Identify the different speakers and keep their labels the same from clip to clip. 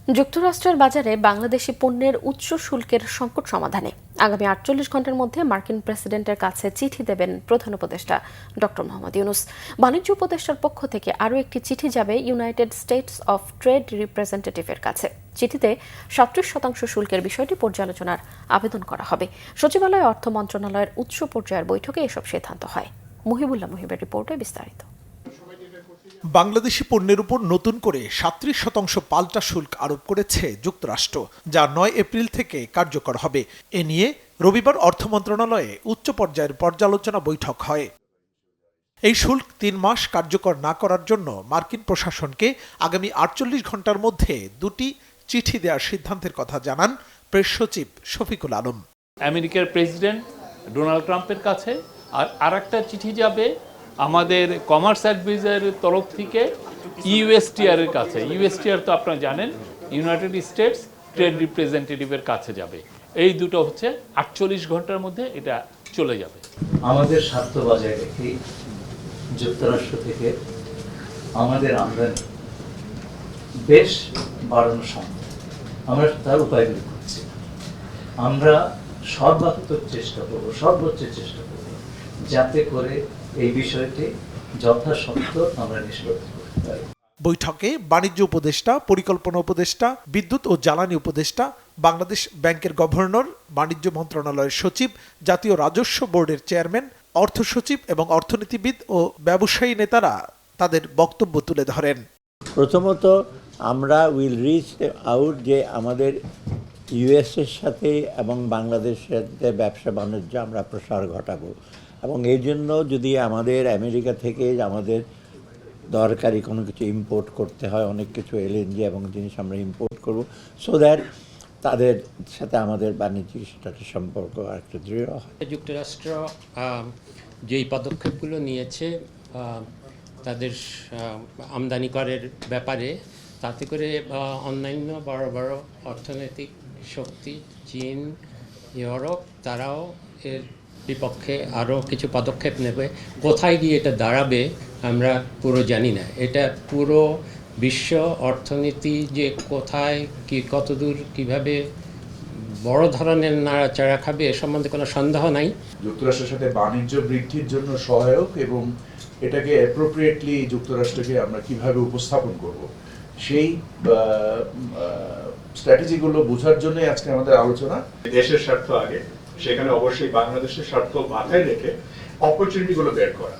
Speaker 1: যুক্তরাষ্ট্রের বাজারে বাংলাদেশি পণ্যের উচ্চ শুল্কের সংকট সমাধানে আগামী ৪৮ ঘণ্টার মধ্যে মার্কিন প্রেসিডেন্টের কাছে চিঠি দেবেন প্রধান উপদেষ্টা ডক্টর মোহাম্মদ ইউনূস। বাণিজ্য উপদেষ্টার পক্ষ থেকে আরও একটি চিঠি যাবে ইউনাইটেড স্টেটস অফ ট্রেড রিপ্রেজেন্টেটিভের কাছে। চিঠিতে ৩৭% শুল্কের বিষয়টি পর্যালোচনার আবেদন করা হবে। সচিবালয় অর্থ মন্ত্রণালয়ের উচ্চ পর্যায়ের বৈঠকে এসব সিদ্ধান্ত হয়। মুহিবুল্লাহ মুহিবের রিপোর্টে বিস্তারিত।
Speaker 2: বাংলাদেশি পণ্যের উপর নতুন করে ৩৭% পাল্টা শুল্ক আরোপ করেছে যুক্তরাষ্ট্র, যা ৯ এপ্রিল থেকে কার্যকর হবে। এ নিয়ে রবিবার অর্থ মন্ত্রণালয়ে উচ্চ পর্যায়ের পর্যালোচনা বৈঠক হয়। এই শুল্ক ৩ মাস কার্যকর না করার জন্য মার্কিন প্রশাসনকে আগামী ৪৮ ঘণ্টার মধ্যে দুটি চিঠি দেওয়ার সিদ্ধান্তের কথা জানান প্রেস সচিব শফিকুল আলম।
Speaker 3: আমেরিকার প্রেসিডেন্ট ডোনাল্ড ট্রাম্পের কাছে আর একটা চিঠি যাবে আমাদের কমার্স অ্যাডভাইজারের তরফ থেকে ইউএসটিআর এর কাছে। ইউএসটিআর তো আপনারা জানেন ইউনাইটেড স্টেটস ট্রেড রিপ্রেজেন্টেটিভের কাছে যাবে। এই দুটো হচ্ছে ৪৮ ঘন্টার মধ্যে এটা চলে যাবে।
Speaker 4: আমাদের স্বার্থ বজায় রেখে যুক্তরাষ্ট্র থেকে আমাদের আমদানি বেশ বাড়ানো সম্ভব। আমরা তার উপায়গুলি করছি। আমরা সর্বাত্মক চেষ্টা করব, সর্বোচ্চ চেষ্টা করব যাতে করে এই বিষয়টি যথাসত্ত্বর আমরা নিষ্পত্তি করতে পারি।
Speaker 2: বৈঠকে বাণিজ্য উপদেষ্টা, পরিকল্পনা উপদেষ্টা, বিদ্যুৎ ও জ্বালানি উপদেষ্টা, বাংলাদেশ ব্যাংকের গভর্নর, বাণিজ্য মন্ত্রণালয়ের সচিব, জাতীয় রাজস্ব বোর্ডের চেয়ারম্যান, অর্থ সচিব এবং অর্থনীতিবিদ ও ব্যবসায়ী নেতারা তাদের বক্তব্য তুলে ধরেন।
Speaker 5: প্রথমত আমরা উইল রিচ আউট যে আমাদের ইউএসের সাথে এবং বাংলাদেশের সাথে ব্যবসা বাণিজ্য আমরা প্রসার ঘটাবো, এবং এই জন্য যদি আমাদের আমেরিকা থেকে আমাদের দরকারি কোনো কিছু ইম্পোর্ট করতে হয়, অনেক কিছু এলএনজি এবং জিনিস আমরা ইম্পোর্ট করব, সো দ্যাট তাদের সাথে আমাদের বাণিজ্যিক সম্পর্ক আরেকটু দৃঢ় হয়।
Speaker 6: যুক্তরাষ্ট্র যেই পদক্ষেপগুলো নিয়েছে তাদের আমদানি করের ব্যাপারে, তাতে করে অন্যান্য বড় বড় অর্থনৈতিক শক্তি চীন, ইউরোপ, তারাও এর বিপক্ষে আরও কিছু পদক্ষেপ নেবে। কোথায় গিয়ে এটা দাঁড়াবে আমরা পুরো জানি না। এটা পুরো বিশ্ব অর্থনীতি যে কোথায় কি কতদূর কিভাবে বড় ধরনের নাড়াচাড়া খাবে এ সম্বন্ধে কোনো সন্দেহ নাই।
Speaker 7: যুক্তরাষ্ট্রের সাথে বাণিজ্য বৃদ্ধির জন্য সহায়ক এবং এটাকে অ্যাপ্রোপ্রিয়েটলি যুক্তরাষ্ট্রকে আমরা কিভাবে উপস্থাপন করব সেই স্ট্র্যাটেজিগুলো বোঝার জন্যই আজকে আমাদের আলোচনা।
Speaker 8: দেশের স্বার্থ আগে, সেখানে অবশ্যই বাংলাদেশের স্বার্থ মাথায় রেখে অপরচুনিটিগুলো বের করা।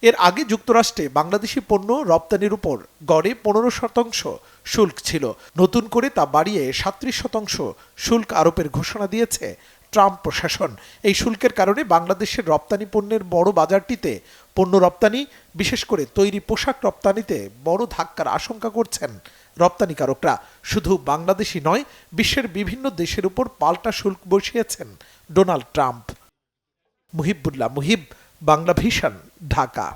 Speaker 2: এর আগে যুক্তরাষ্ট্রে বাংলাদেশি পণ্য রপ্তানির উপর গড়ে ১৫% শুল্ক ছিল। নতুন করে তা বাড়িয়ে ৩৭% শুল্ক আরোপের ঘোষণা দিয়েছে ট্রাম্প প্রশাসন। এই শুল্কের কারণে বাংলাদেশের রপ্তানি পণ্যের বড় বাজারটিতে পণ্য রপ্তানি, বিশেষ করে তৈরি পোশাক রপ্তানিতে বড় ধাক্কার আশঙ্কা করছেন রপ্তানিকারকরা। শুধু বাংলাদেশি নয়, বিশ্বের বিভিন্ন দেশের উপর পাল্টা শুল্ক বসিয়েছেন Donald Trump. Muhibullah Muhib, Bangla Vision, Dhaka.